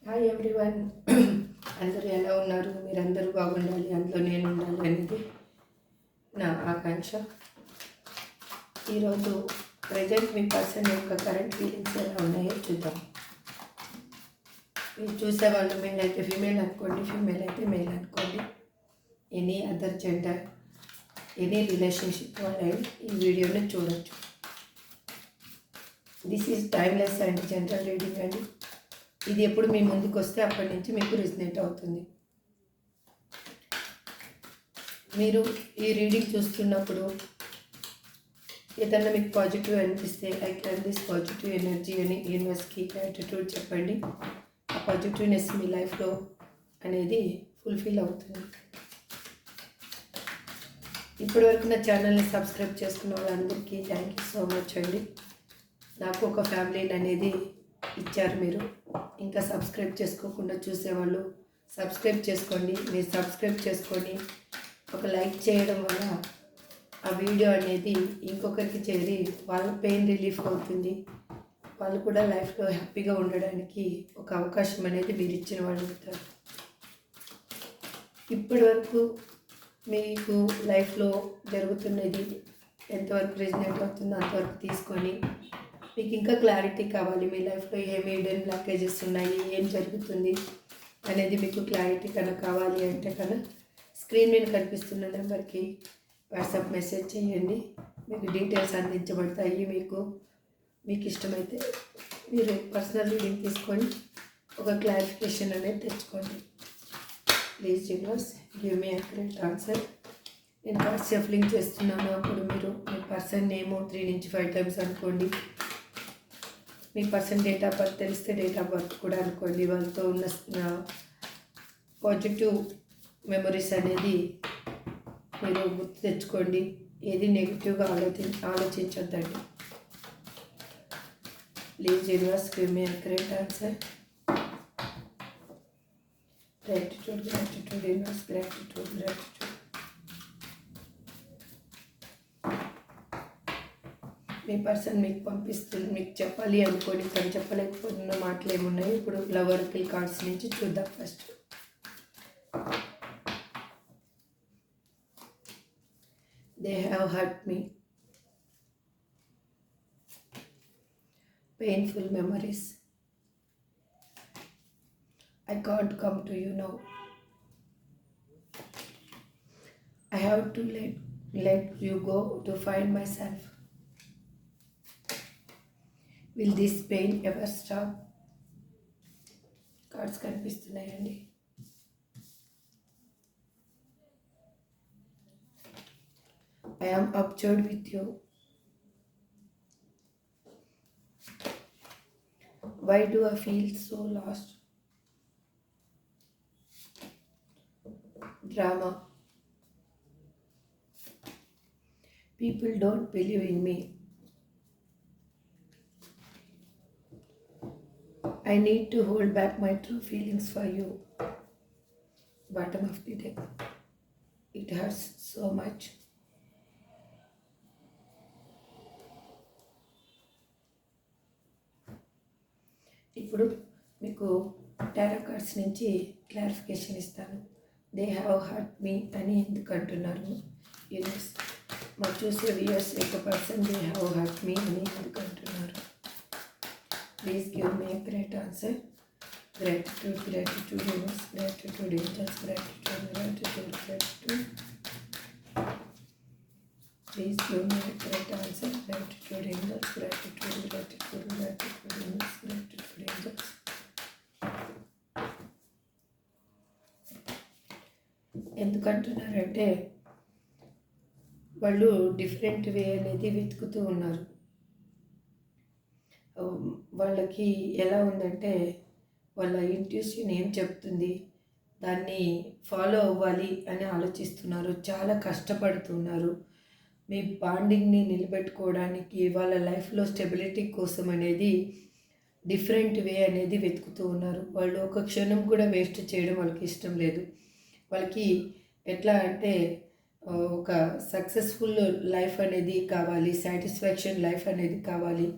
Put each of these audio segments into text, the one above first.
Hi everyone. అందరూ ఎలా ఉన్నారు? మీరందరూ బాగుండాలి, అందులో నేను ఉండాలి అనేది నా ఆకాంక్ష. ఈరోజు ప్రజెంట్ మీ పర్సన్ యొక్క కరెంట్ ఫీలింగ్స్ ఎలా ఉన్నాయో చూద్దాం. మీరు చూసేవాళ్ళు మేల్ అయితే ఫీమేల్ అనుకోండి, ఫీమేల్ అయితే మేల్ అనుకోండి. Any other gender, any relationship వాళ్ళు ఈ వీడియోని చూడొచ్చు. This is timeless and general reading అండి. ఇది ఎప్పుడు మీ ముందుకు వస్తే అప్పటి నుంచి మీకు రిజనేట్ అవుతుంది. మీరు ఈ రీడింగ్ చూస్తున్నప్పుడు ఏదన్నా మీకు పాజిటివ్ అనిపిస్తే I can this positive energy అని యూనివర్స్కి గ్రాటిట్యూడ్ చెప్పండి. ఆ పాజిటివ్నెస్ మీ లైఫ్లో అనేది ఫుల్ఫిల్ అవుతుంది. ఇప్పటివరకు నా ఛానల్ని సబ్స్క్రైబ్ చేసుకున్న వాళ్ళందరికీ థ్యాంక్ యూ సో మచ్ అండి. నాకు ఒక ఫ్యామిలీని అనేది ఇచ్చారు మీరు. ఇంకా సబ్స్క్రైబ్ చేసుకోకుండా చూసేవాళ్ళు సబ్స్క్రైబ్ చేసుకోండి. మీరు సబ్స్క్రైబ్ చేసుకొని ఒక లైక్ చేయడం వల్ల ఆ వీడియో అనేది ఇంకొకరికి చేరి వాళ్ళ పెయిన్ రిలీఫ్ అవుతుంది. వాళ్ళు కూడా లైఫ్లో హ్యాపీగా ఉండడానికి ఒక అవకాశం అనేది మీరు ఇచ్చిన వాళ్ళు అవుతారు. ఇప్పటి వరకు మీకు లైఫ్లో జరుగుతున్నది ఎంతవరకు రిజనేట్ అవుతుందో అంతవరకు తీసుకొని మీకు ఇంకా క్లారిటీ కావాలి, మీ లైఫ్లో ఏమి హిడెన్ బ్లాకేజెస్ ఉన్నాయి, ఏం జరుగుతుంది అనేది మీకు క్లారిటీ కనుక కావాలి అంటే కనుక స్క్రీన్ మీద కనిపిస్తున్న నెంబర్కి వాట్సాప్ మెసేజ్ చేయండి. మీకు డీటెయిల్స్ అందించబడతాయి. మీకు ఇష్టమైతే మీరు పర్సనల్ రీడింగ్ తీసుకొని ఒక క్లారిఫికేషన్ అనేది తెచ్చుకోండి. Please universe give me accurate answer. నేను కార్డ్ షఫ్లింగ్ చేస్తున్నాను. అప్పుడు మీరు మీ పర్సన్ నేమో 3 నుంచి 5 టైమ్స్ అనుకోండి. మీ పర్సన్ డేట్ ఆఫ్ బర్త్ తెలిస్తే డేట్ ఆఫ్ బర్త్ కూడా అనుకోండి. వాళ్ళతో ఉన్న పాజిటివ్ మెమరీస్ అనేది మీరు గుర్తు తెచ్చుకోండి. ఏది నెగిటివ్గా ఆలోచించొద్దండి. Please universe give me accurate answer. Gratitude gratitude universe, gratitude gratitude. మీ పర్సన్ మీకు పంపిస్తుంది, మీకు చెప్పాలి అనుకోని తను చెప్పలేకపోతున్న మాటలు ఏమున్నాయి ఇప్పుడు లవర్కిల్ కార్డ్స్ నుంచి చూద్దాం. First they have hurt me, painful memories, I can't come to you now, I have to let you go to find myself. Will this pain ever stop? Cards కనిపిస్తున్నాయండి. I am upset with you. Why do I feel so lost? Drama. People don't believe in me. I need to hold back my true feelings for you. Bottom of the deck. It hurts so much. ఇప్పుడు మీకు tarot cards నుంచి clarification ఇస్తాను. They have hurt me అని ఎందుకు అంటున్నారు? Universe మరి చూసే viewers యొక్క person they have hurt me అని ఎందుకు అంటున్నారు? Please give me a great answer. Gratitude, gratitude, universe, gratitude, angels, gratitude, gratitude, gratitude. Please give me a great answer. Gratitude, angels, gratitude, gratitude, gratitude, universe, gratitude, angels. ఎందుకంటున్నారంటే వాళ్ళు different way అనేది వెతుకుతూ ఉన్నారు. వాళ్ళకి ఎలా ఉందంటే వాళ్ళ ఇంట్యూషన్ ఏం చెప్తుంది దాన్ని ఫాలో అవ్వాలి అని ఆలోచిస్తున్నారు. చాలా కష్టపడుతున్నారు. మీ బాండింగ్ని నిలబెట్టుకోవడానికి వాళ్ళ లైఫ్లో స్టెబిలిటీ కోసం అనేది డిఫరెంట్ వే అనేది వెతుకుతూ ఉన్నారు. వాళ్ళు ఒక క్షణం కూడా వేస్ట్ చేయడం వాళ్ళకి ఇష్టం లేదు. వాళ్ళకి ఎట్లా అంటే ఒక సక్సెస్ఫుల్ లైఫ్ అనేది కావాలి, సాటిస్ఫాక్షన్ లైఫ్ అనేది కావాలి.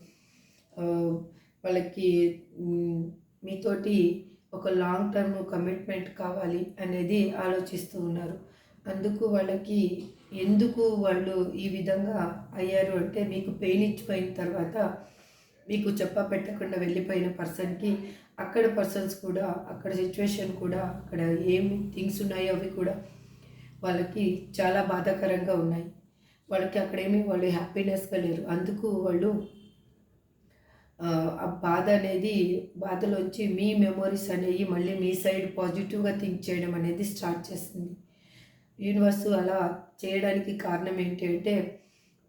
వాళ్ళకి మీతోటి ఒక లాంగ్ టర్మ్ కమిట్మెంట్ కావాలి అనేది ఆలోచిస్తూ ఉన్నారు. అందుకు వాళ్ళకి ఎందుకు వాళ్ళు ఈ విధంగా అయ్యారు అంటే, మీకు పెయిన్ ఇచ్చిపోయిన తర్వాత మీకు చెప్పా పెట్టకుండా వెళ్ళిపోయిన పర్సన్కి అక్కడ పర్సన్స్ కూడా, అక్కడ సిచ్యువేషన్ కూడా, అక్కడ ఏమి థింగ్స్ ఉన్నాయో అవి కూడా వాళ్ళకి చాలా బాధాకరంగా ఉన్నాయి. వాళ్ళకి అక్కడేమి వాళ్ళు హ్యాపీనెస్గా లేరు. అందుకు వాళ్ళు ఆ బాధ అనేది, బాధలోంచి మీ మెమోరీస్ అనేవి మళ్ళీ మీ సైడ్ పాజిటివ్గా థింక్ చేయడం అనేది స్టార్ట్ చేస్తుంది. యూనివర్స్ అలా చేయడానికి కారణం ఏంటి అంటే,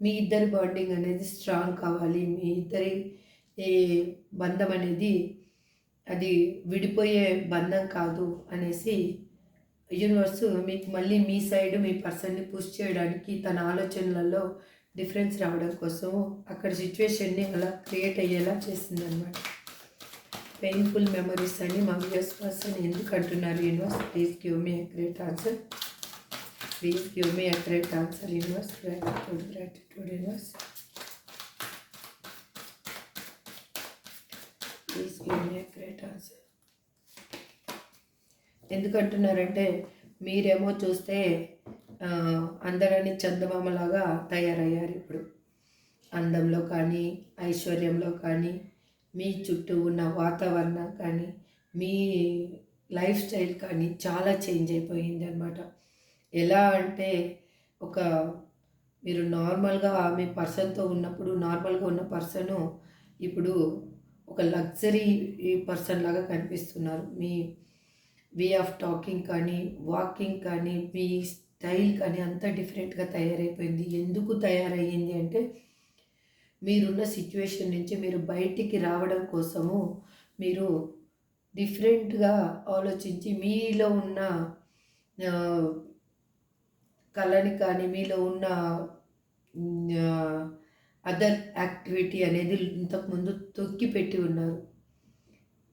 మీ ఇద్దరి బాండింగ్ అనేది స్ట్రాంగ్ కావాలి. మీ ఇద్దరి ఈ బంధం అనేది అది విడిపోయే బంధం కాదు అనేసి యూనివర్స్ మీకు మళ్ళీ మీ సైడ్ మీ పర్సన్ని పుష్ చేయడానికి, తన ఆలోచనలలో డిఫరెన్స్ రావడం కోసం అక్కడ సిచ్యువేషన్ని అలా క్రియేట్ అయ్యేలా చేసిందనమాట. పెయిన్ఫుల్ మెమరీస్ అని మా వ్యూయర్స్ పర్సన్ ఎందుకు అంటున్నారు universe? Please give me a great answer. Please give me a great answer universe. Gratitude universe. Please give me a great answer. ఎందుకంటున్నారంటే, మీరేమో చూస్తే అందరని చందమామలాగా తయారయ్యారు ఇప్పుడు. అందంలో కానీ, ఐశ్వర్యంలో కానీ, మీ చుట్టూ ఉన్న వాతావరణం కానీ, మీ లైఫ్ స్టైల్ కానీ చాలా చేంజ్ అయిపోయింది అనమాట. ఎలా అంటే, ఒక మీరు నార్మల్గా మీ పర్సన్తో ఉన్నప్పుడు నార్మల్గా ఉన్న పర్సను ఇప్పుడు ఒక లగ్జరీ పర్సన్ లాగా కనిపిస్తున్నారు. మీ వే ఆఫ్ టాకింగ్ కానీ, వాకింగ్ కానీ, మీ స్టైల్ కానీ అంతా డిఫరెంట్గా తయారైపోయింది. ఎందుకు తయారయ్యింది అంటే, మీరున్న సిచ్యువేషన్ నుంచి మీరు బయటికి రావడం కోసము మీరు డిఫరెంట్గా ఆలోచించి మీలో ఉన్న కళని కానీ, మీలో ఉన్న అదర్ యాక్టివిటీ అనేది ఇంతకుముందు తొక్కి పెట్టి ఉన్నారు.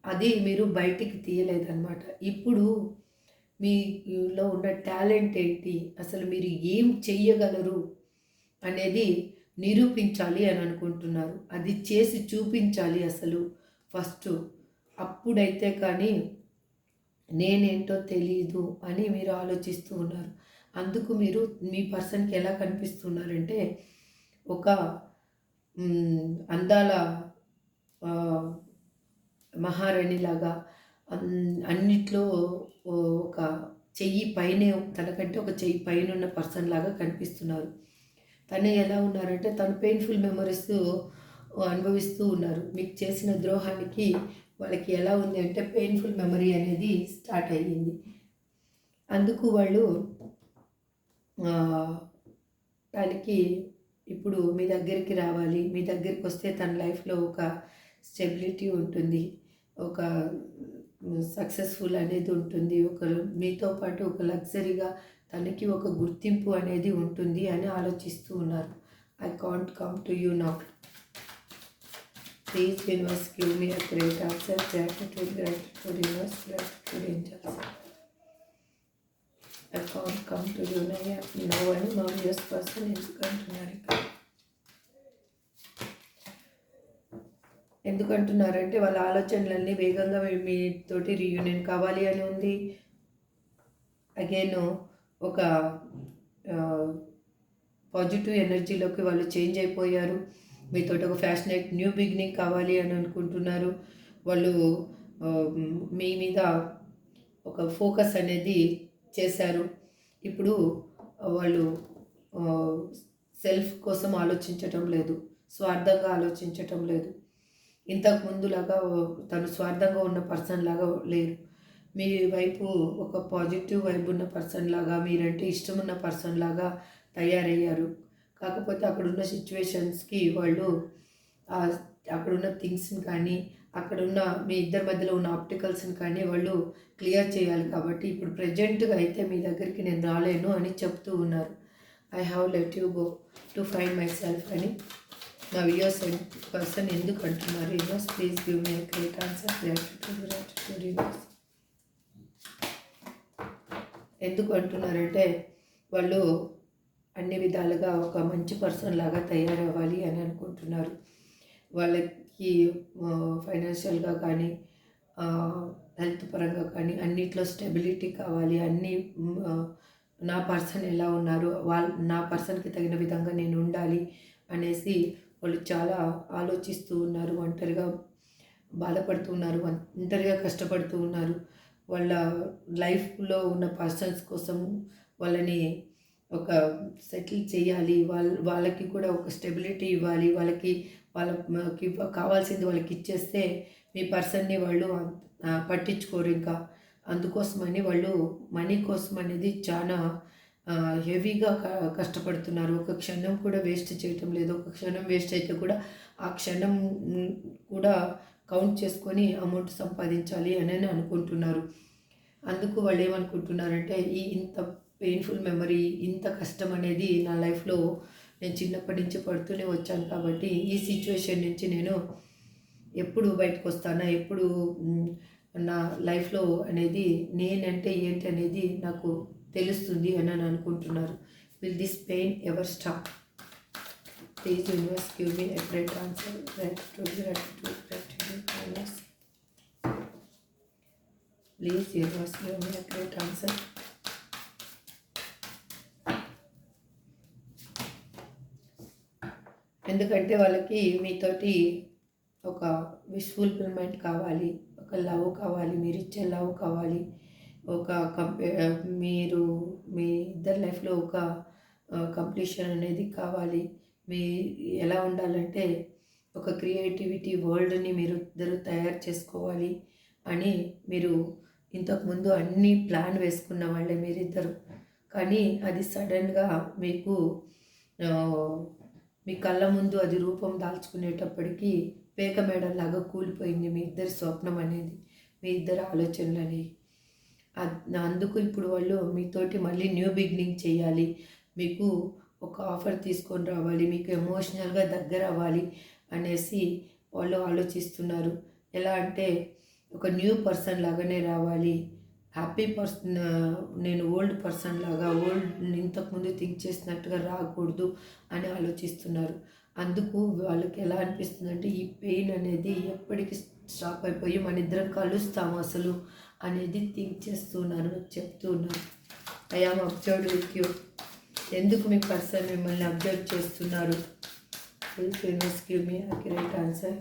అది మీరు బయటికి తీయలేదన్నమాట. ఇప్పుడు మీలో ఉన్న టాలెంట్ ఏంటి, అసలు మీరు ఏం చెయ్యగలరు అనేది నిరూపించాలి అని అనుకుంటున్నారు. అది చేసి చూపించాలి అసలు ఫస్ట్. అప్పుడైతే కానీ నేనేంటో తెలీదు అని మీరు ఆలోచిస్తూ ఉన్నారు. అందుకు మీరు మీ పర్సన్కి ఎలా కనిపిస్తున్నారంటే, ఒక అందాల మహారాణిలాగా అన్నిట్లో ఒక చెయ్యి పైనే, తనకంటే ఒక చెయ్యి పైన ఉన్న పర్సన్ లాగా కనిపిస్తున్నారు. తను ఎలా ఉన్నారంటే, తను పెయిన్ఫుల్ మెమరీస్ అనుభవిస్తూ ఉన్నారు. మీకు చేసిన ద్రోహానికి వాళ్ళకి ఎలా ఉంది అంటే, పెయిన్ఫుల్ మెమరీ అనేది స్టార్ట్ అయ్యింది. అందుకు వాళ్ళు దానికి ఇప్పుడు మీ దగ్గరికి రావాలి. మీ దగ్గరికి వస్తే తన లైఫ్లో ఒక స్టెబిలిటీ ఉంటుంది, ఒక సక్సెస్ఫుల్ అనేది ఉంటుంది, ఒక మీతో పాటు ఒక లగ్జరీగా తనకి ఒక గుర్తింపు అనేది ఉంటుంది అని ఆలోచిస్తూ ఉన్నారు. I can't come to you now. Please universe give me a great answer. Gratitude universe, gratitude angels. I can't come to you now అని మా వ్యూయర్స్ పర్సన్ ఎందుకు అంటున్నారు ఇక్కడ? ఎందుకంటున్నారంటే, వాళ్ళ ఆలోచనలన్నీ వేగంగా మీతోటి రీయూనియన్ కావాలి అని ఉంది. అగైన్ ఒక పాజిటివ్ ఎనర్జీలోకి వాళ్ళు చేంజ్ అయిపోయారు. మీతోటి ఒక ఫ్యాషనేట్ న్యూ బిగినింగ్ కావాలి అని అనుకుంటున్నారు. వాళ్ళు మీ మీద ఒక ఫోకస్ అనేది చేశారు. ఇప్పుడు వాళ్ళు సెల్ఫ్ కోసం ఆలోచించటం లేదు, స్వార్థంగా ఆలోచించటం లేదు. ఇంతకు ముందులాగా తను స్వార్థంగా ఉన్న పర్సన్ లాగా లేరు. మీ వైపు ఒక పాజిటివ్ వైబ్ ఉన్న పర్సన్ లాగా, మీరంటే ఇష్టం ఉన్న పర్సన్ లాగా తయారయ్యారు. కాకపోతే అక్కడున్న సిచ్యువేషన్స్కి వాళ్ళు అక్కడున్న థింగ్స్ని కానీ, అక్కడున్న మీ ఇద్దరి మధ్యలో ఉన్న ఆప్టికల్స్ని కానీ వాళ్ళు క్లియర్ చేయాలి. కాబట్టి ఇప్పుడు ప్రజెంట్గా అయితే మీ దగ్గరికి నేను రాలేను అని చెప్తూ ఉన్నారు. I have let you go to find my self అని నా వ్యూయర్స్ పర్సన్ ఎందుకు అంటున్నారు? Universe please give me a great answer. Gratitude universe. ఎందుకు అంటున్నారంటే, వాళ్ళు అన్ని విధాలుగా ఒక మంచి పర్సన్ లాగా తయారవ్వాలి అని అనుకుంటున్నారు. వాళ్ళకి ఫైనాన్షియల్గా కానీ, హెల్త్ పరంగా కానీ అన్నిట్లో స్టెబిలిటీ కావాలి. నా పర్సన్ ఎలా ఉన్నారు, నా పర్సన్‌కి తగిన విధంగా నేను ఉండాలి అనేసి వాళ్ళు చాలా ఆలోచిస్తూ ఉన్నారు. ఒంటరిగా బాధపడుతూ ఉన్నారు. ఒంటరిగా కష్టపడుతూ ఉన్నారు. వాళ్ళ లైఫ్‌లో ఉన్న పర్సన్స్ కోసం వాళ్ళని ఒక సెటిల్ చేయాలి. వాళ్ళకి కూడా ఒక స్టెబిలిటీ ఇవ్వాలి. వాళ్ళకి కావాల్సింది వాళ్ళకి ఇచ్చేస్తే మీ పర్సన్‌ని వాళ్ళు పట్టించుకోరు ఇంకా. అందుకోసమని వాళ్ళు మనీ కోసం అనేది చాలా హెవీగా కష్టపడుతున్నారు. ఒక క్షణం కూడా వేస్ట్ చేయటం లేదు. ఒక క్షణం వేస్ట్ అయితే కూడా ఆ క్షణం కూడా కౌంట్ చేసుకొని అమౌంట్ సంపాదించాలి అని అనుకుంటున్నారు. అందుకు వాళ్ళు ఏమనుకుంటున్నారంటే ఇంత పెయిన్ఫుల్ మెమరీ, ఇంత కష్టం అనేది నా లైఫ్‌లో నేను చిన్నప్పటి నుంచి పడుతూనే వచ్చాను కాబట్టి ఈ సిచ్యువేషన్ నుంచి నేను ఎప్పుడు బయటకొస్తానా, ఎప్పుడు నా లైఫ్‌లో అనేది నేనంటే ఏంటి అనేది నాకు తెలుస్తుంది అని అనుకుంటున్నారు. Will this pain ever stop? Please universe give me accurate answer. Gratitude. Please universe give me accurate answer. ఎందుకంటే వాళ్ళకి మీతోటి ఒక విష్ ఫుల్ఫిల్మెంట్ కావాలి, ఒక లవ్ కావాలి, మీరిచ్చే లవ్ కావాలి, ఒక మీరు మీ ఇద్దరి లైఫ్లో ఒక కంప్లీషన్ అనేది కావాలి. మీ ఎలా ఉండాలంటే ఒక క్రియేటివిటీ వరల్డ్ని మీరు ఇద్దరు తయారు చేసుకోవాలి అని మీరు ఇంతకుముందు అన్ని ప్లాన్ వేసుకున్న వాళ్ళే మీరిద్దరు. కానీ అది సడన్గా మీకు మీ కళ్ళ ముందు అది రూపం దాల్చుకునేటప్పటికీ పేక మేడలాగా కూలిపోయింది మీ ఇద్దరి స్వప్నం అనేది, మీ ఇద్దరి ఆలోచనలు అనేవి. అందుకు ఇప్పుడు వాళ్ళు మీతోటి మళ్ళీ న్యూ బిగినింగ్ చేయాలి, మీకు ఒక ఆఫర్ తీసుకొని రావాలి, మీకు ఎమోషనల్గా దగ్గర అవ్వాలి అనేసి వాళ్ళు ఆలోచిస్తున్నారు. ఎలా అంటే ఒక న్యూ పర్సన్ లాగానే రావాలి, హ్యాపీ పర్సన్, నేను ఓల్డ్ పర్సన్ లాగా ఇంతకుముందు థింక్ చేసినట్టుగా రాకూడదు అని ఆలోచిస్తున్నారు. అందుకు వాళ్ళకి ఎలా అనిపిస్తుందంటే ఈ పెయిన్ అనేది ఎప్పటికీ స్టాప్ అయిపోయి మన ఇద్దరం కలుస్తాము అసలు అనేది థింక్ చేస్తున్నారు, చెప్తూ ఉన్నారు. I am observed with you. ఎందుకు మీ పర్సన్ మిమ్మల్ని అబ్జర్వ్ చేస్తున్నారు? Please give me accurate answer.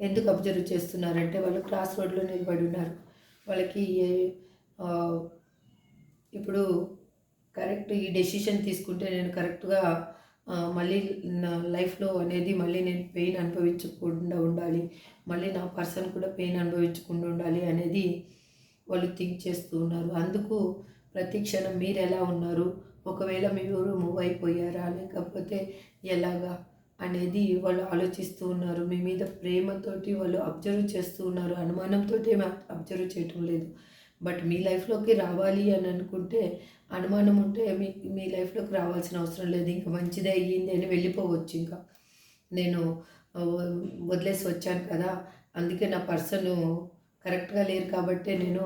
ఎందుకు అబ్జర్వ్ చేస్తున్నారంటే వాళ్ళు క్రాస్ రోడ్లో నిలబడి ఉన్నారు. వాళ్ళకి ఇప్పుడు కరెక్ట్ ఈ డెసిషన్ తీసుకుంటే నేను కరెక్ట్గా మళ్ళీ నా లైఫ్లో అనేది మళ్ళీ నేను పెయిన్ అనుభవించకుండా ఉండాలి, మళ్ళీ నా పర్సన్ కూడా పెయిన్ అనుభవించకుండా ఉండాలి అనేది వాళ్ళు థింక్ చేస్తూ ఉన్నారు. అందుకు ప్రతి క్షణం మీరు ఎలా ఉన్నారు, ఒకవేళ మీరు మూవ్ అయిపోయారా లేకపోతే ఎలాగా అనేది వాళ్ళు ఆలోచిస్తూ ఉన్నారు. మీ మీద ప్రేమతోటి వాళ్ళు అబ్జర్వ్ చేస్తూ ఉన్నారు, అనుమానంతో అబ్జర్వ్ చేయటం లేదు. బట్ మీ లైఫ్లోకి రావాలి అని అనుకుంటే అనుమానం ఉంటే మీ లైఫ్లోకి రావాల్సిన అవసరం లేదు. ఇంకా మంచిదే అయ్యింది అని వెళ్ళిపోవచ్చు. ఇంకా నేను వదిలేసి వచ్చాను కదా, అందుకే నా పర్సన్ కరెక్ట్గా లేరు కాబట్టి నేను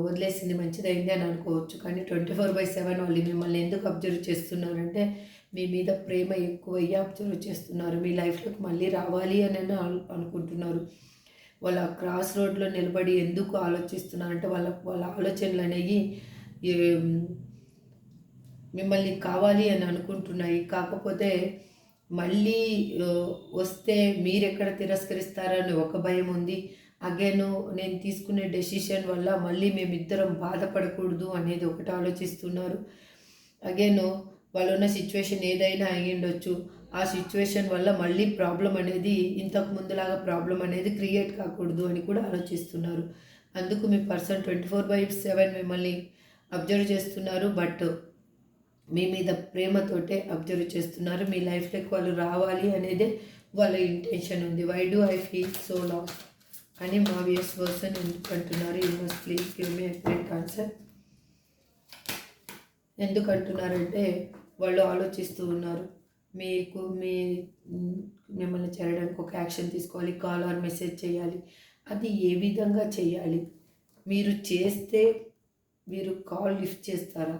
వదిలేసింది మంచిదైంది అని అనుకోవచ్చు. కానీ 24/7 వాళ్ళు మిమ్మల్ని ఎందుకు అబ్జర్వ్ చేస్తున్నారంటే మీ మీద ప్రేమ ఎక్కువయ్యి అబ్జర్వ్ చేస్తున్నారు. మీ లైఫ్లోకి మళ్ళీ రావాలి అని అనుకుంటున్నారు. వాళ్ళ క్రాస్ రోడ్లో నిలబడి ఎందుకు ఆలోచిస్తున్నారంటే వాళ్ళ ఆలోచనలు అనేవి మిమ్మల్ని కావాలి అని అనుకుంటున్నాయి. కాకపోతే మళ్ళీ వస్తే మీరెక్కడ తిరస్కరిస్తారని ఒక భయం ఉంది. అగైన్ నేను తీసుకునే డెసిషన్ వల్ల మళ్ళీ మేమిద్దరం బాధపడకూడదు అనేది ఒకటి ఆలోచిస్తున్నారు. అగైన్ వాళ్ళు ఉన్న సిచ్యువేషన్ ఏదైనా అయ్యి ఉండొచ్చు, ఆ సిచ్యువేషన్ వల్ల మళ్ళీ ప్రాబ్లం అనేది ఇంతకు ముందులాగా ప్రాబ్లం అనేది క్రియేట్ కాకూడదు అని కూడా ఆలోచిస్తున్నారు. అందుకు మీ పర్సన్ 24/7 మిమ్మల్ని అబ్జర్వ్ చేస్తున్నారు. బట్ మీ మీద ప్రేమతోటే అబ్జర్వ్ చేస్తున్నారు. మీ లైఫ్లోకి వాళ్ళు రావాలి అనేదే వాళ్ళ ఇంటెన్షన్ ఉంది. Why do I feel so lost అని మా వ్యూస్ పర్సన్ ఎందుకు అంటున్నారు? Universe please give me accurate answer. ఎందుకు అంటున్నారంటే వాళ్ళు ఆలోచిస్తూ ఉన్నారు. మిమ్మల్ని చేరడానికి ఒక యాక్షన్ తీసుకోవాలి, కాల్ ఆర్ మెసేజ్ చేయాలి. అది ఏ విధంగా చేయాలి? మీరు చేస్తే మీరు కాల్ లిఫ్ట్ చేస్తారా?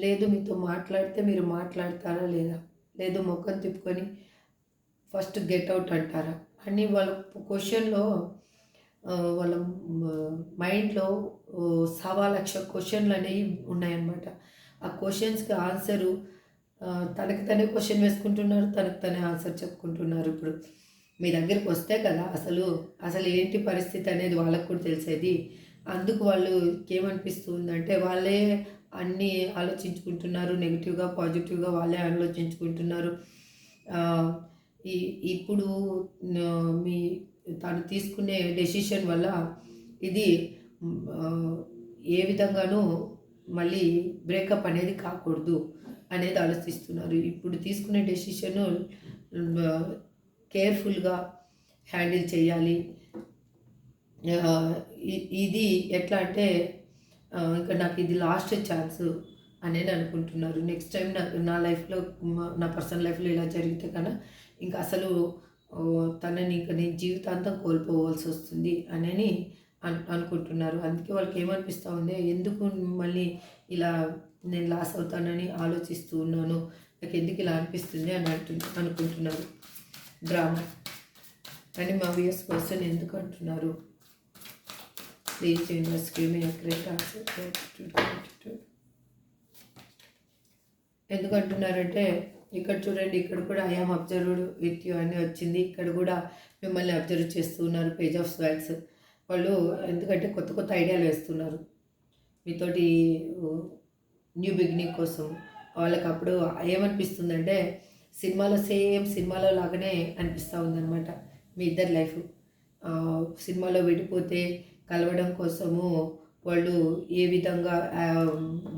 లేదు మీతో మాట్లాడితే మీరు మాట్లాడతారా లేదా? లేదు ముఖం తిప్పుకొని ఫస్ట్ గెట్ అవుట్ అంటారా? కానీ వాళ్ళ క్వశ్చన్‌లో వాళ్ళ మైండ్‌లో 1,00,000 క్వశ్చన్‌లనేవి ఉన్నాయన్నమాట. ఆ క్వశ్చన్స్‌కి ఆన్సరు తనకి తనే క్వశ్చన్ వేసుకుంటున్నారు. తనకు తనే ఆన్సర్ చెప్పుకుంటున్నారు. ఇప్పుడు మీ దగ్గరికి వస్తే కదా అసలు ఏంటి పరిస్థితి అనేది వాళ్ళకి కూడా తెలిసేది. అందుకు వాళ్ళకేమనిపిస్తుందంటే వాళ్ళే అన్నీ ఆలోచించుకుంటున్నారు. నెగెటివ్‌గా, పాజిటివ్‌గా వాళ్ళే ఆలోచించుకుంటున్నారు. ఆహ్, ఈ ఇప్పుడు మీ తను తీసుకునే డెసిషన్ వల్ల ఇది ఏ విధంగానూ మళ్ళీ బ్రేకప్ అనేది కాకూడదు అనేది ఆలోచిస్తున్నారు. ఇప్పుడు తీసుకునే డెసిషను కేర్‌ఫుల్‌గా హ్యాండిల్ చేయాలి. ఆహ్, ఇది ఎట్లా అంటే ఇంక నాకు ఇది లాస్ట్ ఛాన్సు అనేది అనుకుంటున్నారు. నెక్స్ట్ టైం నా లైఫ్‌లో నా పర్సనల్ లైఫ్‌లో ఇలా జరిగితే ఇంకా అసలు తనని ఇంక నేను జీవితాంతం కోల్పోవాల్సొస్తుంది అనని అనుకుంటున్నారు. అందుకే వాళ్ళకేమనిపిస్తా ఉంది, ఎందుకు మళ్ళీ ఇలా నేను లాస్ అవుతానని ఆలోచిస్తూ ఉన్నాను. నాకెందుకు ఇలా అనిపిస్తుంది అని అనుకుంటున్నారు. డ్రామా. కానీ మా వ్యూయర్స్ పర్సన్ ఎందుకు అంటున్నారు? Please universe give me a great answer. ఎందుకు అంటున్నారంటే ఇక్కడ చూడండి, ఇక్కడ కూడా I am observed with you అని వచ్చింది. ఇక్కడ కూడా మిమ్మల్ని అబ్జర్వ్ చేస్తూ ఉన్నారు. Page of swords. వాళ్ళు ఎందుకంటే కొత్త కొత్త ఐడియాలు వేస్తున్నారు మీతోటి న్యూ బిగినింగ్ కోసం. వాళ్ళకి అప్పుడు ఏమనిపిస్తుందంటే సినిమాలో లాగానే అనిపిస్తూ ఉందన్నమాట మీ ఇద్దరి లైఫ్. సినిమాలో విడిపోతే కలవడం కోసము వాళ్ళు ఏ విధంగా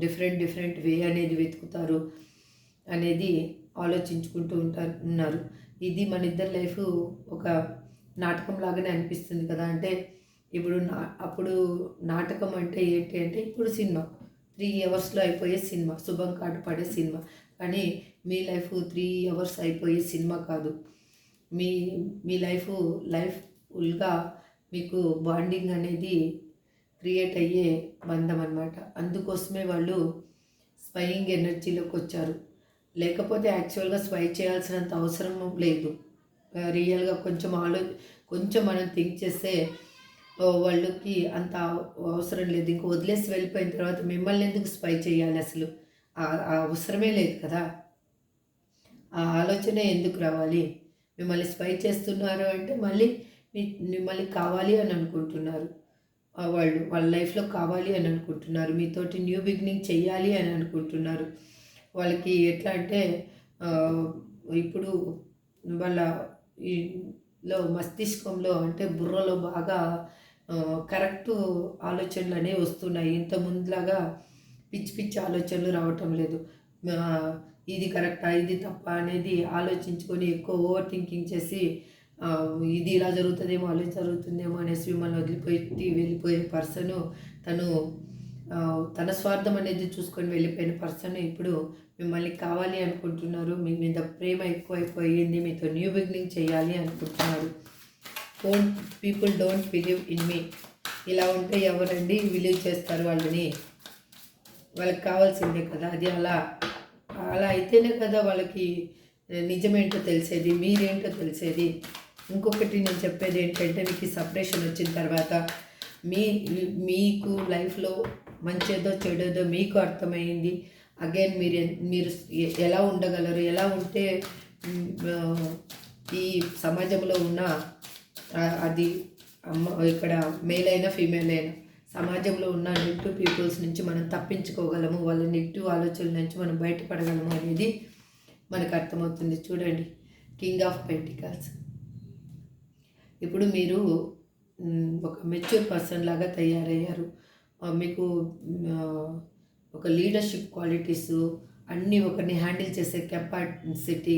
డిఫరెంట్ వే అనేది వెతుకుతారు అనేది ఆలోచించుకుంటూ ఉన్నారు. ఇది మన ఇద్దరి లైఫ్ ఒక నాటకం లాగానే అనిపిస్తుంది కదా. అంటే ఇప్పుడు అప్పుడు నాటకం అంటే ఏంటి అంటే ఇప్పుడు సినిమా 3 అవర్స్లో అయిపోయే సినిమా, శుభం కార్డు పడే సినిమా. కానీ మీ లైఫ్ 3 అవర్స్ అయిపోయే సినిమా కాదు. మీ మీ లైఫ్ ఫుల్గా మీకు బాండింగ్ అనేది క్రియేట్ అయ్యే బంధం అన్నమాట. అందుకోసమే వాళ్ళు స్పైయింగ్ ఎనర్జీలోకి వచ్చారు. లేకపోతే యాక్చువల్గా స్పై చేయాల్సినంత అవసరం లేదు. రియల్గా కొంచెం మనం థింక్ చేస్తే వాళ్ళకి అంత అవసరం లేదు. ఇంక వదిలేసి వెళ్ళిపోయిన తర్వాత మిమ్మల్ని ఎందుకు స్పై చేయాలి? అసలు ఆ అవసరమే లేదు కదా. ఆ ఆలోచనే ఎందుకు రావాలి? మిమ్మల్ని స్పై చేస్తున్నారు అంటే మిమ్మల్ని కావాలి అని అనుకుంటున్నారు. వాళ్ళ లైఫ్లో కావాలి అని అనుకుంటున్నారు. మీతోటి న్యూ బిగినింగ్ చెయ్యాలి అని అనుకుంటున్నారు. వాళ్ళకి ఎట్లా అంటే ఇప్పుడు వాళ్ళ మస్తిష్కంలో అంటే బుర్రలో బాగా కరెక్టు ఆలోచనలు అనేవి వస్తున్నాయి. ఇంత ముందులాగా పిచ్చి ఆలోచనలు రావటం లేదు. ఇది కరెక్టా, ఇది తప్ప అనేది ఆలోచించుకొని ఎక్కువ ఓవర్ థింకింగ్ చేసి ఇది ఇలా జరుగుతుందేమో, అలా జరుగుతుందేమో అనేసి మిమ్మల్ని వెళ్ళిపోయే పర్సను తన స్వార్థం అనేది చూసుకొని వెళ్ళిపోయిన పర్సన్ ఇప్పుడు మిమ్మల్ని కావాలి అనుకుంటున్నారు. మీ మీద ప్రేమ ఎక్కువైపోయింది. మీతో న్యూ బిగినింగ్ చేయాలి అనుకుంటున్నారు. People don't believe in me. ఇలా ఉంటే ఎవరండి బిలీవ్ చేస్తారు వాళ్ళని? వాళ్ళకి కావాల్సిందే కదా అది. అలా అయితేనే కదా వాళ్ళకి నిజమేంటో తెలిసేది, మీరేంటో తెలిసేది. ఇంకొకటి నేను చెప్పేది ఏంటంటే, మీకు సపరేషన్ వచ్చిన తర్వాత మీకు లైఫ్లో మంచేదో చెడేదో మీకు అర్థమైంది. అగైన్ మీరు ఎలా ఉండగలరు, ఎలా ఉంటే ఈ సమాజంలో ఉన్న అది ఇక్కడ మేల్ అయినా ఫీమేల్ అయినా సమాజంలో ఉన్న నెగిటివ్ పీపుల్స్ నుంచి మనం తప్పించుకోగలము, వాళ్ళ నెగిటివ్ ఆలోచనల నుంచి మనం బయటపడగలము అనేది మనకు అర్థమవుతుంది. చూడండి, కింగ్ ఆఫ్ పెంటికల్స్. ఇప్పుడు మీరు ఒక మెచ్యూర్ పర్సన్ లాగా తయారయ్యారు. మీకు ఒక లీడర్షిప్ క్వాలిటీసు అన్నీ, ఒకరిని హ్యాండిల్ చేసే కెపాసిటీ,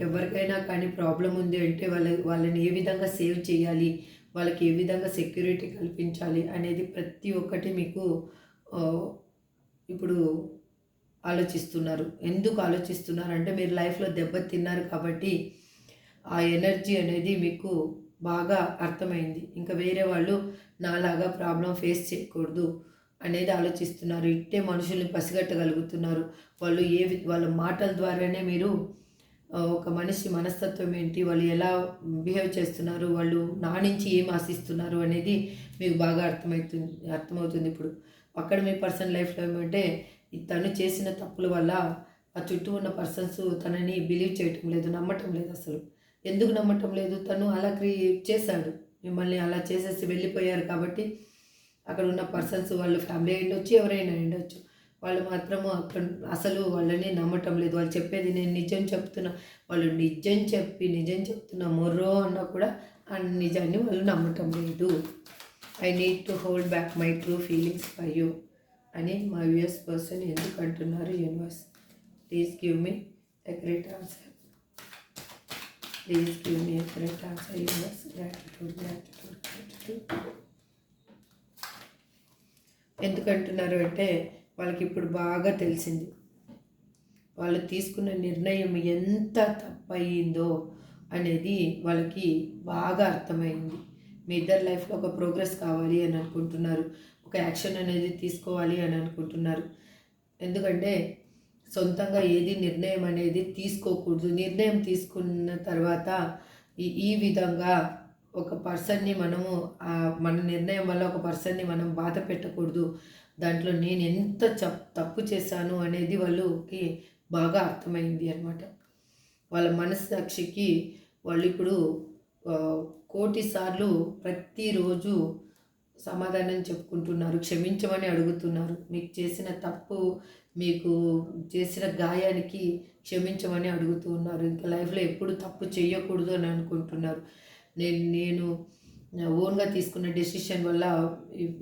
ఎవరికైనా కానీ ప్రాబ్లం ఉంది అంటే వాళ్ళని ఏ విధంగా సేవ్ చేయాలి, వాళ్ళకి ఏ విధంగా సెక్యూరిటీ కల్పించాలి అనేది ప్రతి ఒక్కటి మీకు ఇప్పుడు ఆలోచిస్తున్నారు. ఎందుకు ఆలోచిస్తున్నారు అంటే, మీరు లైఫ్లో దెబ్బతిన్నారు కాబట్టి ఆ ఎనర్జీ అనేది మీకు బాగా అర్థమైంది. ఇంకా వేరే వాళ్ళు నాలాగా ప్రాబ్లం ఫేస్ చేయకూడదు అనేది ఆలోచిస్తున్నారు. ఇట్టే మనుషుల్ని పసిగట్టగలుగుతున్నారు. వాళ్ళ మాటల ద్వారానే మీరు ఒక మనిషి మనస్తత్వం ఏంటి, వాళ్ళు ఎలా బిహేవ్ చేస్తున్నారు, వాళ్ళు నా నుంచి ఏం ఆశిస్తున్నారు అనేది మీకు బాగా అర్థమవుతుంది ఇప్పుడు. అక్కడ మీ పర్సన్ లైఫ్లో ఏమంటే తను చేసిన తప్పుల వల్ల ఆ చుట్టూ ఉన్న పర్సన్స్ తనని బిలీవ్ చేయటం లేదు, నమ్మటం లేదు అసలు. ఎందుకు నమ్మటం లేదు? తను అలా చేశాడు, మిమ్మల్ని అలా చేసేసి వెళ్ళిపోయారు కాబట్టి అక్కడ ఉన్న పర్సన్స్ వాళ్ళు ఫ్యామిలీ అయ్యుండొచ్చు, ఎవరైనా అయ్యుండొచ్చు. వాళ్ళు మాత్రము అక్కడ అసలు వాళ్ళని నమ్మటం లేదు. వాళ్ళు చెప్పేది నేను నిజం చెప్తున్నా, వాళ్ళు నిజం చెప్తున్నా మొర్రో అన్నా కూడా ఆ నిజాన్ని వాళ్ళు నమ్మటం లేదు. I need to hold back my true feelings for you అని మా యూఎస్ పర్సన్ ఎందుకు అంటున్నారు? Universe please give me a great answer. Please give me a great answer universe. Gratitude. ఎందుకంటున్నారు అంటే వాళ్ళకి ఇప్పుడు బాగా తెలిసింది, వాళ్ళు తీసుకున్న నిర్ణయం ఎంత తప్పయిందో అనేది వాళ్ళకి బాగా అర్థమైంది. మీ ఇద్దరు లైఫ్లో ఒక ప్రోగ్రెస్ కావాలి అని అనుకుంటున్నారు, ఒక యాక్షన్ అనేది తీసుకోవాలి అని అనుకుంటున్నారు. ఎందుకంటే సొంతంగా ఏది నిర్ణయం అనేది తీసుకోకూడదు. నిర్ణయం తీసుకున్న తర్వాత ఈ విధంగా ఒక పర్సన్ని మనము మన నిర్ణయం వల్ల ఒక పర్సన్ని మనం బాధ పెట్టకూడదు, దాంట్లో నేను ఎంత తప్పు చేశాను అనేది వాళ్ళకి బాగా అర్థమైంది అనమాట. వాళ్ళ మనస్సాక్షికి వాళ్ళు ఇప్పుడు కోటి సార్లు ప్రతిరోజు సమాధానం చెప్పుకుంటున్నారు, క్షమించమని అడుగుతున్నారు. మీకు చేసిన తప్పు, మీకు చేసిన గాయానికి క్షమించమని అడుగుతూ ఉన్నారు. ఇంకా లైఫ్లో ఎప్పుడు తప్పు చేయకూడదు అని అనుకుంటున్నారు. నేను ఓన్గా తీసుకున్న డెసిషన్ వల్ల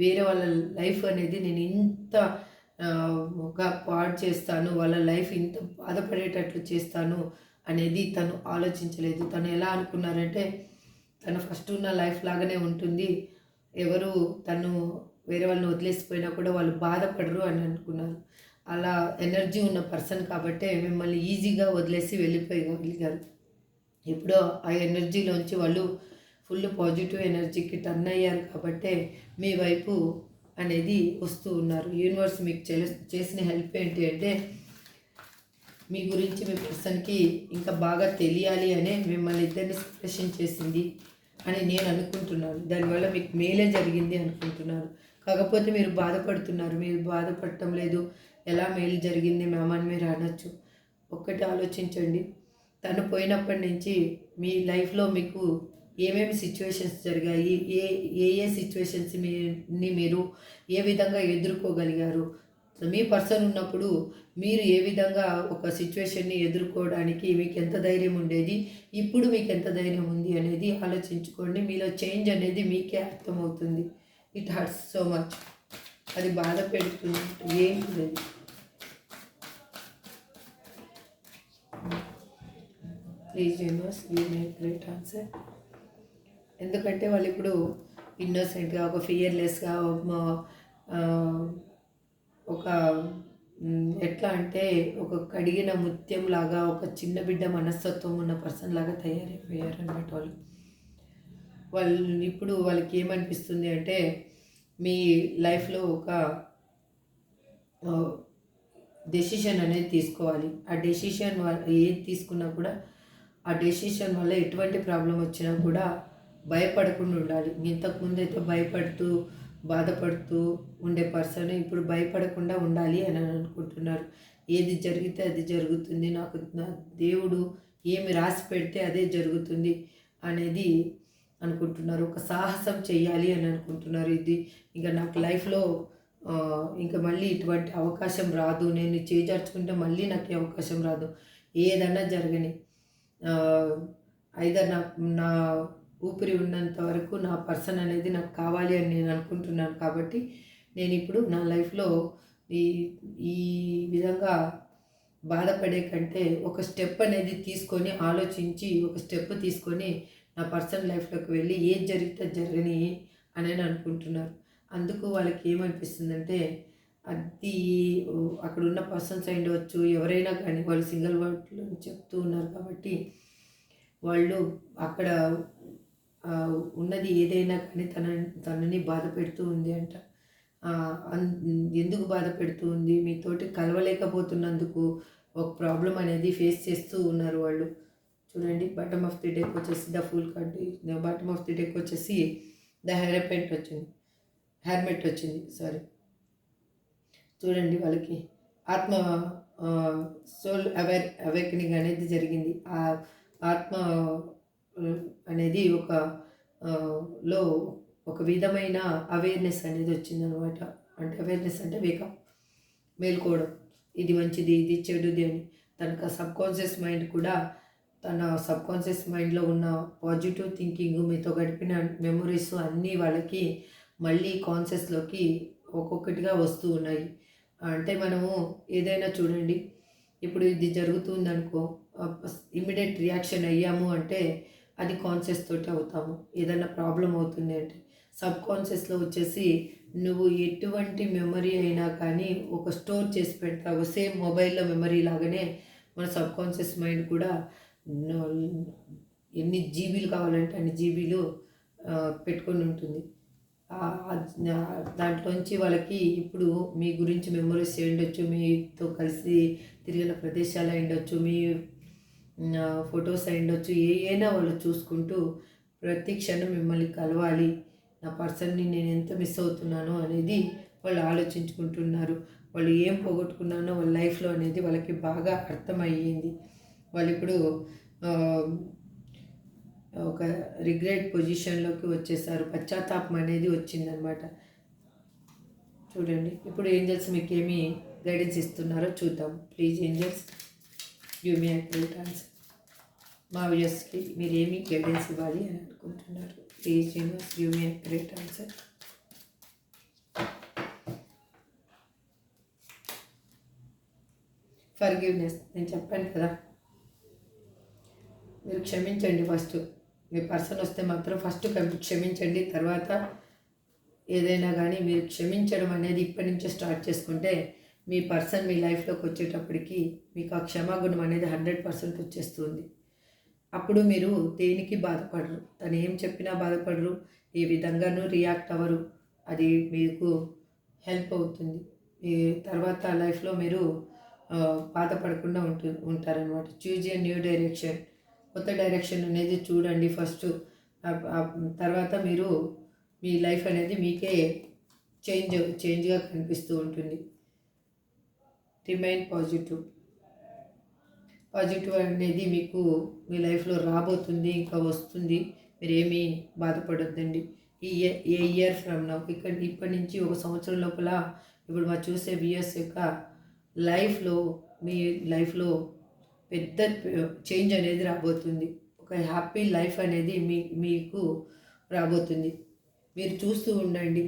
వేరే వాళ్ళ లైఫ్ అనేది నేను ఇంత పాడు చేస్తాను, వాళ్ళ లైఫ్ ఇంత బాధపడేటట్లు చేస్తాను అనేది తను ఆలోచించలేదు. తను ఎలా అనుకున్నారంటే తను ఫస్ట్ ఉన్న లైఫ్ లాగానే ఉంటుంది, ఎవరు తను వేరే వాళ్ళని వదిలేసిపోయినా కూడా వాళ్ళు బాధపడరు అని అనుకున్నారు. అలా ఎనర్జీ ఉన్న పర్సన్ కాబట్టే మిమ్మల్ని ఈజీగా వదిలేసి వెళ్ళిపోయగలిగారు. ఇప్పుడు ఆ ఎనర్జీలోంచి వాళ్ళు ఫుల్ పాజిటివ్ ఎనర్జీకి టర్న్ అయ్యారు కాబట్టే మీ వైపు అనేది వస్తూ ఉన్నారు. యూనివర్స్ మీకు చేసిన హెల్ప్ ఏంటి అంటే మీ గురించి మీ పర్సన్కి ఇంకా బాగా తెలియాలి అనే మిమ్మల్ని ఇద్దరిని సెపరేషన్ చేసింది అని నేను అనుకుంటున్నాను. దానివల్ల మీకు మేలే జరిగింది అనుకుంటున్నాను. కాకపోతే మీరు బాధపడుతున్నారు. మీరు బాధపడటం లేదు, ఎలా మేలు జరిగింది మ్యామ్ అని మీరు అనొచ్చు. ఒక్కటి ఆలోచించండి, తను పోయినప్పటి నుంచి మీ లైఫ్లో మీకు ఏమేమి సిచ్యువేషన్స్ జరిగాయి, ఏ సిచ్యువేషన్స్ని మీరు ఏ విధంగా ఎదుర్కోగలిగారు, మీ పర్సన్ ఉన్నప్పుడు మీరు ఏ విధంగా ఒక సిచ్యువేషన్ని ఎదుర్కోవడానికి మీకు ఎంత ధైర్యం ఉండేది, ఇప్పుడు మీకు ఎంత ధైర్యం ఉంది అనేది ఆలోచించుకోండి. మీలో చేంజ్ అనేది మీకే అర్థమవుతుంది. ఇట్ హర్ట్స్ సో మచ్, అది బాధ పెడుతుంది ఏంటి. Please universe give me great answer. ఎందుకంటే వాళ్ళు ఇప్పుడు ఇన్నోసెంట్గా, ఒక ఫియర్లెస్గా, ఒక ఎట్లా అంటే ఒక కడిగిన ముత్యం లాగా, ఒక చిన్న బిడ్డ మనస్తత్వం ఉన్న పర్సన్ లాగా తయారైపోయారు అన్నమాట వాళ్ళు. ఇప్పుడు వాళ్ళకి ఏమనిపిస్తుంది అంటే మీ లైఫ్లో ఒక డెసిషన్ అనేది తీసుకోవాలి. ఆ డెసిషన్ ఏది తీసుకున్నా కూడా ఆ డెసిషన్ వల్ల ఎటువంటి ప్రాబ్లం వచ్చినా కూడా భయపడకుండా ఉండాలి. ఇంతకుముందు అయితే భయపడుతూ బాధపడుతూ ఉండే పర్సన్ ఇప్పుడు భయపడకుండా ఉండాలి అని అనుకుంటున్నారు. ఏది జరిగితే అది జరుగుతుంది, నాకు నా దేవుడు ఏమి రాసి పెడితే అదే జరుగుతుంది అనేది అనుకుంటున్నారు. ఒక సాహసం చెయ్యాలి అని అనుకుంటున్నారు. ఇది ఇంకా నాకు లైఫ్లో ఇంకా మళ్ళీ ఇటువంటి అవకాశం రాదు, నేను చేజార్చుకుంటే మళ్ళీ నాకు ఈ అవకాశం రాదు, ఏదన్నా జరగని ఐదర్ నా ఊపిరి ఉన్నంత వరకు నా పర్సన్ అనేది నాకు కావాలి అని నేను అనుకుంటున్నాను. కాబట్టి నేను ఇప్పుడు నా లైఫ్లో ఈ విధంగా బాధపడే కంటే ఒక స్టెప్ అనేది తీసుకొని ఆలోచించి ఒక స్టెప్ తీసుకొని నా పర్సనల్ లైఫ్లోకి వెళ్ళి ఏది జరిగితే జరగని అని అనుకుంటున్నారు. అందుకు వాళ్ళకి ఏమనిపిస్తుందంటే అది అక్కడ ఉన్న పర్సన్స్ అయ్యవచ్చు, ఎవరైనా కానీ వాళ్ళు సింగిల్ వర్డ్లో చెప్తూ ఉన్నారు కాబట్టి వాళ్ళు అక్కడ ఉన్నది ఏదైనా కానీ తనని బాధ పెడుతూ ఉంది అంట. ఎందుకు బాధ పెడుతూ ఉంది? మీతోటి కలవలేకపోతున్నందుకు, ఒక ప్రాబ్లం అనేది ఫేస్ చేస్తూ ఉన్నారు వాళ్ళు. చూడండి, బాటమ్ ఆఫ్ ది డెక్ వచ్చేసి the full card, bottom of the deck వచ్చేసి ద హెర్మెట్ వచ్చింది. సారీ, చూడండి వాళ్ళకి ఆత్మ సోల్ అవేకనింగ్ అనేది జరిగింది. ఆ ఆత్మ అనేది లో ఒక విధమైన అవేర్నెస్ అనేది వచ్చిందనమాట. అంటే అవేర్నెస్ అంటే మేల్కోవడం, ఇది మంచిది, ఇది చెడుది అని. తనకు సబ్కాన్షియస్ మైండ్ కూడా, తన సబ్కాన్షియస్ మైండ్లో ఉన్న పాజిటివ్ థింకింగ్, మీతో గడిపిన మెమొరీస్ అన్నీ వాళ్ళకి మళ్ళీ కాన్షియస్లోకి ఒక్కొక్కటిగా వస్తూ ఉన్నాయి. అంటే మనము ఏదైనా చూడండి, ఇప్పుడు ఇది జరుగుతుందనుకో, ఇమ్మీడియట్ రియాక్షన్ అయ్యాము అంటే అది కాన్షియస్ తోటి అవుతాము. ఏదైనా ప్రాబ్లం అవుతుంది అంటే సబ్ కాన్షియస్లో వచ్చేసి నువ్వు ఎటువంటి మెమరీ అయినా కానీ ఒక స్టోర్ చేసి పెడతావు. సేమ్ మొబైల్లో మెమరీ లాగానే మన సబ్ కాన్షియస్ మైండ్ కూడా ఎన్ని జీబీలు కావాలంటే అన్ని జీబీలు పెట్టుకొని ఉంటుంది. దాంట్లోంచి వాళ్ళకి ఇప్పుడు మీ గురించి మెమరీస్ ఉండొచ్చు, మీతో కలిసి తిరిగిన ప్రదేశాలు ఉండొచ్చు, మీ ఫొటోస్ ఉండొచ్చు, అయినా వాళ్ళు చూసుకుంటూ ప్రతి క్షణం మిమ్మల్ని కలవాలి, నా పర్సన్ని నేను ఎంత మిస్ అవుతున్నానో అనేది వాళ్ళు ఆలోచించుకుంటున్నారు. వాళ్ళు ఏం పోగొట్టుకున్నానో వాళ్ళ లైఫ్లో అనేది వాళ్ళకి బాగా అర్థమయ్యింది. వాళ్ళు ఇప్పుడు ఒక రిగ్రెట్ పొజిషన్లోకి వచ్చేసారు. పశ్చాత్తాపం అనేది వచ్చిందనమాట. చూడండి, ఇప్పుడు ఏంజల్స్ మీకు ఏమి గైడెన్స్ ఇస్తున్నారో చూద్దాం. Please angels, give me accurate answer. మా వ్యూయర్స్కి మీరు ఏమి గైడెన్స్ ఇవ్వాలి అని అనుకుంటున్నారు? Please universe, give me accurate answer. Forgiveness, నేను చెప్పాను కదా, మీరు క్షమించండి. ఫస్ట్ మీ పర్సన్ వస్తే మాత్రం ఫస్ట్ క్షమించండి. తర్వాత ఏదైనా కానీ మీరు క్షమించడం అనేది ఇప్పటి నుంచే స్టార్ట్ చేసుకుంటే మీ పర్సన్ మీ లైఫ్లోకి వచ్చేటప్పటికి మీకు ఆ క్షమాగుణం అనేది 100% వచ్చేస్తుంది. అప్పుడు మీరు దేనికి బాధపడరు, తను ఏం చెప్పినా బాధపడరు, ఏ విధంగానూ రియాక్ట్ అవ్వరు. అది మీకు హెల్ప్ అవుతుంది. ఈ తర్వాత లైఫ్లో మీరు బాధపడకుండా ఉంటారనమాట. చూజ్ ఏ న్యూ డైరెక్షన్, కొత్త డైరెక్షన్ అనేది చూడండి ఫస్ట్. తర్వాత మీరు మీ లైఫ్ అనేది మీకే చేంజ్గా కనిపిస్తూ ఉంటుంది. రిమైన్ పాజిటివ్ అనేది మీకు మీ లైఫ్లో రాబోతుంది, ఇంకా వస్తుంది. మీరేమీ బాధపడొద్దండి. ఏ ఇయర్ ఫ్రమ్ నౌ, ఇప్పటి నుంచి 1 సంవత్సరం లోపల ఇప్పుడు మా చూసే వ్యూయర్స్ యొక్క లైఫ్లో, మీ లైఫ్లో పెద్ద చేంజ్ అనేది రాబోతుంది. ఒక హ్యాపీ లైఫ్ అనేది మీకు రాబోతుంది. మీరు చూస్తూ ఉండండి.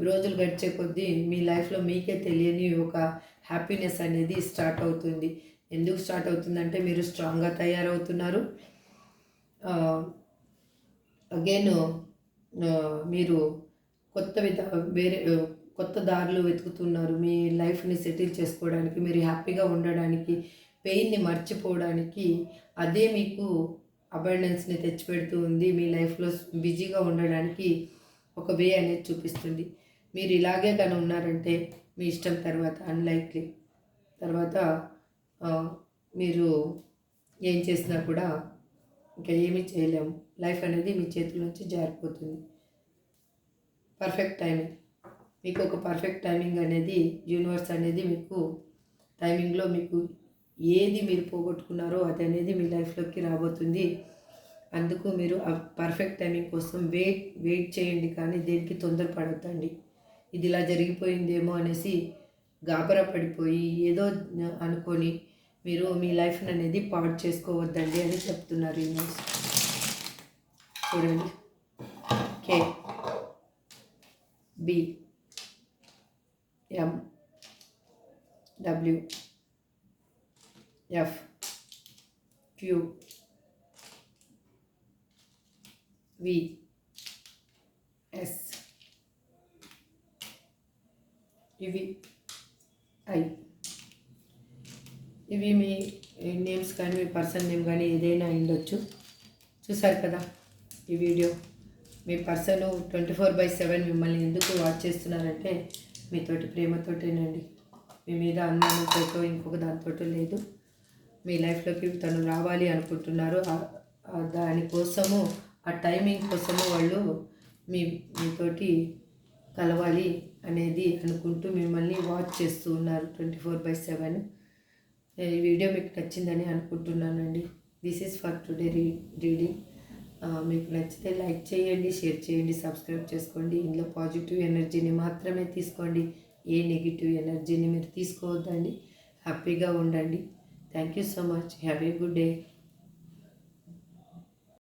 రోజులు గడిచే కొద్దీ మీ లైఫ్లో మీకే తెలియని ఒక హ్యాపీనెస్ అనేది స్టార్ట్ అవుతుంది. ఎందుకు స్టార్ట్ అవుతుందంటే మీరు స్ట్రాంగ్గా తయారవుతున్నారు. అగైన్ మీరు కొత్త దారులు వెతుకుతున్నారు. మీ లైఫ్ని సెటిల్ చేసుకోవడానికి, మీరు హ్యాపీగా ఉండడానికి, పెయిన్ని మర్చిపోవడానికి అదే మీకు అబండెన్స్ని తెచ్చిపెడుతూ ఉంది. మీ లైఫ్లో బిజీగా ఉండడానికి ఒక వే అనేది చూపిస్తుంది. మీరు ఇలాగే కానీ ఉన్నారంటే మీ ఇష్టం. తర్వాత అన్లైక్లీ, తర్వాత మీరు ఏం చేసినా కూడా ఇంకా ఏమీ చేయలేము. లైఫ్ అనేది మీ చేతుల నుంచి జారిపోతుంది. పర్ఫెక్ట్ టైమింగ్, మీకు ఒక పర్ఫెక్ట్ టైమింగ్ అనేది యూనివర్స్ అనేది మీకు టైమింగ్లో మీకు ఏది మీరు పోగొట్టుకున్నారో అది అనేది మీ లైఫ్లోకి రాబోతుంది. అందుకు మీరు ఆ పర్ఫెక్ట్ టైమింగ్ కోసం వెయిట్ చేయండి, కానీ దేనికి తొందరపడొద్దండి. ఇది ఇలా జరిగిపోయిందేమో అనేసి గాబరా పడిపోయి ఏదో అనుకొని మీరు మీ లైఫ్ని అనేది పాడు చేసుకోవద్దండి అని చెప్తున్నారు యూనివర్స్. చూడండి, K B M W F Q V S ఇవి I. ఇవి మీ నేమ్స్ కానీ మీ పర్సన్ నేమ్ కానీ ఏదైనా ఉండొచ్చు. చూసారు కదా ఈ వీడియో. మీ పర్సన్ 24/7 మిమ్మల్ని ఎందుకు వాచ్ చేస్తున్నారంటే మీతోటి ప్రేమతోటేనండి. మీ మీద అనుమానంతో ఇంకొక దానితో లేదు. మీ లైఫ్లోకి తను రావాలి అనుకుంటున్నారు. దానికోసము ఆ టైమింగ్ కోసము వాళ్ళు మీతోటి కలవాలి అనేది అనుకుంటూ మిమ్మల్ని వాచ్ చేస్తూ ఉన్నారు 24/7. ఈ వీడియో మీకు నచ్చిందని అనుకుంటున్నానండి. This is for today reading. మీకు నచ్చితే లైక్ చేయండి, షేర్ చేయండి, సబ్స్క్రైబ్ చేసుకోండి. ఇందులో పాజిటివ్ ఎనర్జీని మాత్రమే తీసుకోండి. ఏ నెగిటివ్ ఎనర్జీని మీరు తీసుకోవద్దండి. హ్యాపీగా ఉండండి. Thank you so much. Have a good day.